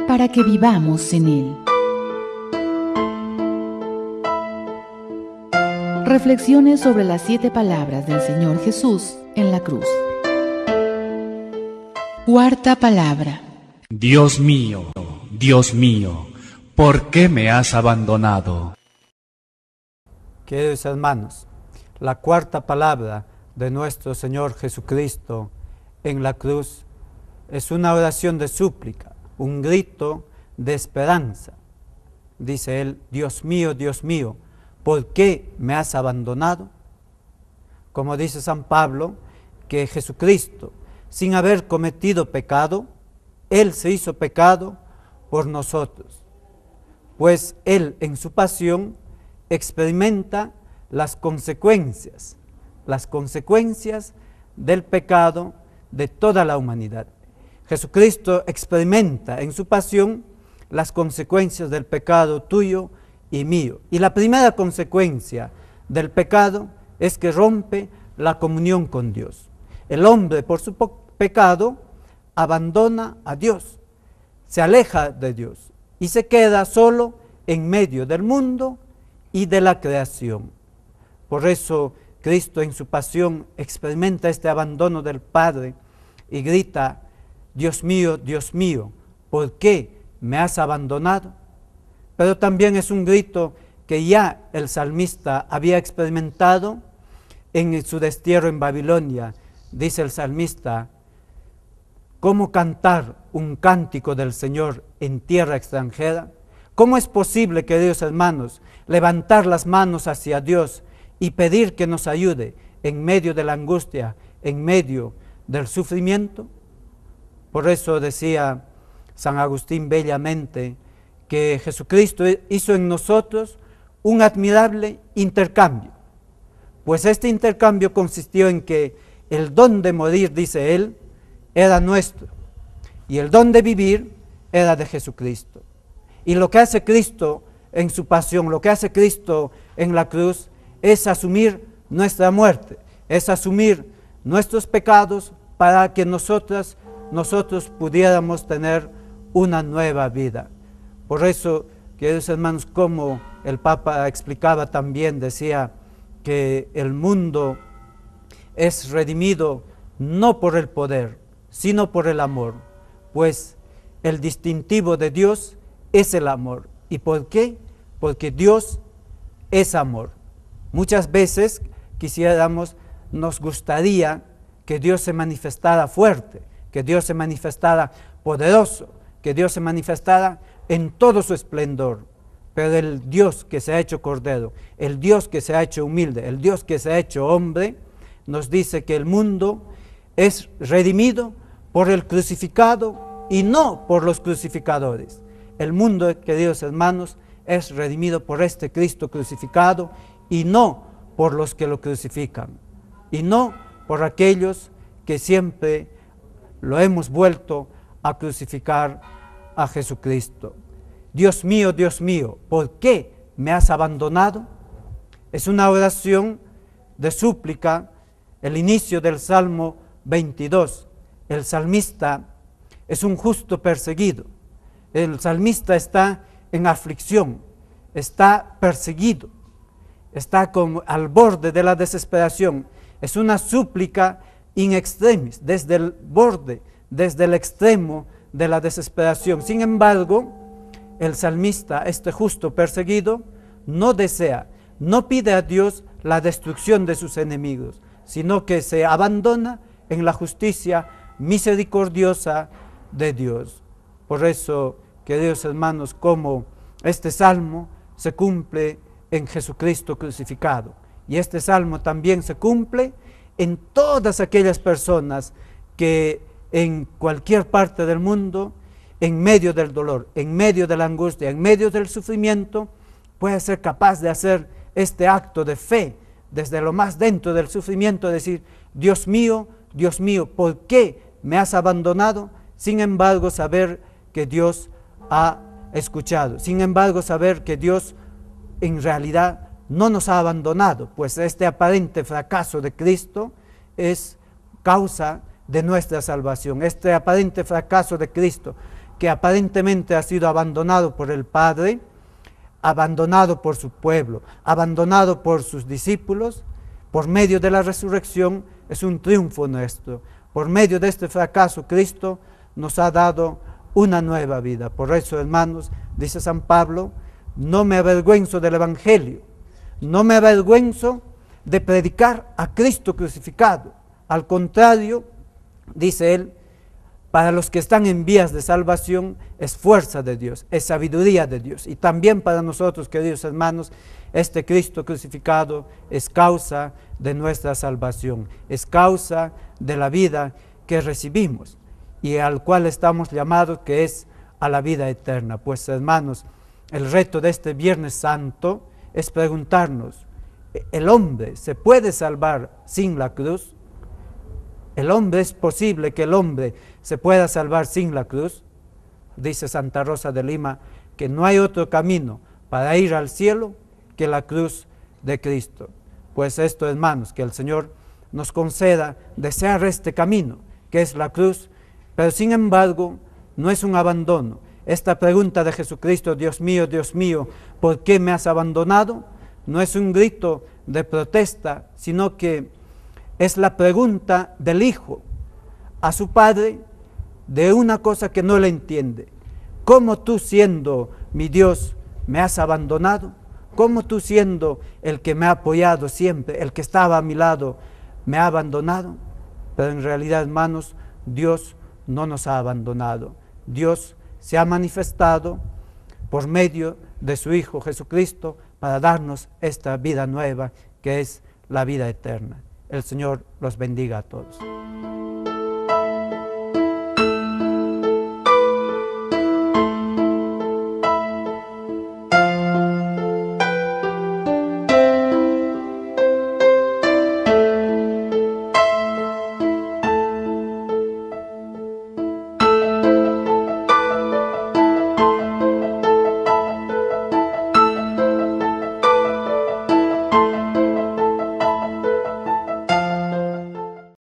para que vivamos en Él. Reflexiones sobre las 7 palabras del Señor Jesús en la cruz. Cuarta palabra. Dios mío, ¿por qué me has abandonado? Queridos hermanos, la cuarta palabra de nuestro Señor Jesucristo en la cruz es una oración de súplica, un grito de esperanza. Dice Él: Dios mío, ¿por qué me has abandonado? Como dice San Pablo, que Jesucristo, sin haber cometido pecado, Él se hizo pecado por nosotros, pues Él en su pasión experimenta las consecuencias del pecado de toda la humanidad. Jesucristo experimenta en su pasión las consecuencias del pecado tuyo y mío. Y la primera consecuencia del pecado es que rompe la comunión con Dios. El hombre, por su pecado, abandona a Dios, se aleja de Dios y se queda solo en medio del mundo y de la creación. Por eso Cristo en su pasión experimenta este abandono del Padre y grita: Dios mío, ¿por qué me has abandonado? Pero también es un grito que ya el salmista había experimentado en su destierro en Babilonia. Dice el salmista: ¿cómo cantar un cántico del Señor en tierra extranjera? ¿Cómo es posible, queridos hermanos, levantar las manos hacia Dios y pedir que nos ayude en medio de la angustia, en medio del sufrimiento? Por eso decía San Agustín bellamente que Jesucristo hizo en nosotros un admirable intercambio, pues este intercambio consistió en que el don de morir, dice él, era nuestro, y el don de vivir era de Jesucristo. Y lo que hace Cristo en su pasión, lo que hace Cristo en la cruz, es asumir nuestra muerte, es asumir nuestros pecados para que nosotros pudiéramos tener una nueva vida. Por eso, queridos hermanos, como el Papa explicaba también, decía que el mundo es redimido no por el poder, sino por el amor, pues el distintivo de Dios es el amor. ¿Y por qué? Porque Dios es amor. Muchas veces nos gustaría que Dios se manifestara fuerte, que Dios se manifestara poderoso, que Dios se manifestara en todo su esplendor. Pero el Dios que se ha hecho cordero, el Dios que se ha hecho humilde, el Dios que se ha hecho hombre, nos dice que el mundo es redimido por el crucificado y no por los crucificadores. El mundo, queridos hermanos, es redimido por este Cristo crucificado y no por los que lo crucifican, y no por aquellos que siempre lo hemos vuelto a crucificar a Jesucristo. Dios mío, ¿por qué me has abandonado? Es una oración de súplica, el inicio del Salmo 22. El salmista es un justo perseguido. El salmista está en aflicción, está perseguido, está al borde de la desesperación. Es una súplica in extremis, desde el borde, desde el extremo de la desesperación. Sin embargo, el salmista, este justo perseguido, no desea, no pide a Dios la destrucción de sus enemigos, sino que se abandona en la justicia misericordiosa de Dios. Por eso, queridos hermanos, como este salmo se cumple en Jesucristo crucificado, y este salmo también se cumple en todas aquellas personas que en cualquier parte del mundo, en medio del dolor, en medio de la angustia, en medio del sufrimiento, puede ser capaz de hacer este acto de fe, desde lo más dentro del sufrimiento, decir: Dios mío, ¿por qué me has abandonado? Sin embargo, saber que Dios ha escuchado, sin embargo, saber que Dios en realidad no nos ha abandonado, pues este aparente fracaso de Cristo es causa de nuestra salvación. Este aparente fracaso de Cristo, que aparentemente ha sido abandonado por el Padre, abandonado por su pueblo, abandonado por sus discípulos, por medio de la resurrección, es un triunfo nuestro. Por medio de este fracaso, Cristo nos ha dado una nueva vida. Por eso, hermanos, dice San Pablo, no me avergüenzo del Evangelio, no me avergüenzo de predicar a Cristo crucificado. Al contrario, dice él, para los que están en vías de salvación es fuerza de Dios, es sabiduría de Dios. Y también para nosotros, queridos hermanos, este Cristo crucificado es causa de nuestra salvación, es causa de la vida que recibimos y al cual estamos llamados, que es a la vida eterna. Pues, hermanos, el reto de este Viernes Santo es preguntarnos, ¿el hombre se puede salvar sin la cruz? ¿El hombre es posible que el hombre se pueda salvar sin la cruz? Dice Santa Rosa de Lima que no hay otro camino para ir al cielo que la cruz de Cristo. Pues esto, hermanos, que el Señor nos conceda desear este camino, que es la cruz, pero sin embargo no es un abandono. Esta pregunta de Jesucristo, Dios mío, ¿por qué me has abandonado? No es un grito de protesta, sino que es la pregunta del Hijo a su Padre de una cosa que no le entiende. ¿Cómo tú, siendo mi Dios, me has abandonado? ¿Cómo tú, siendo el que me ha apoyado siempre, el que estaba a mi lado, me ha abandonado? Pero en realidad, hermanos, Dios no nos ha abandonado. Dios se ha manifestado por medio de su Hijo Jesucristo para darnos esta vida nueva, que es la vida eterna. El Señor los bendiga a todos.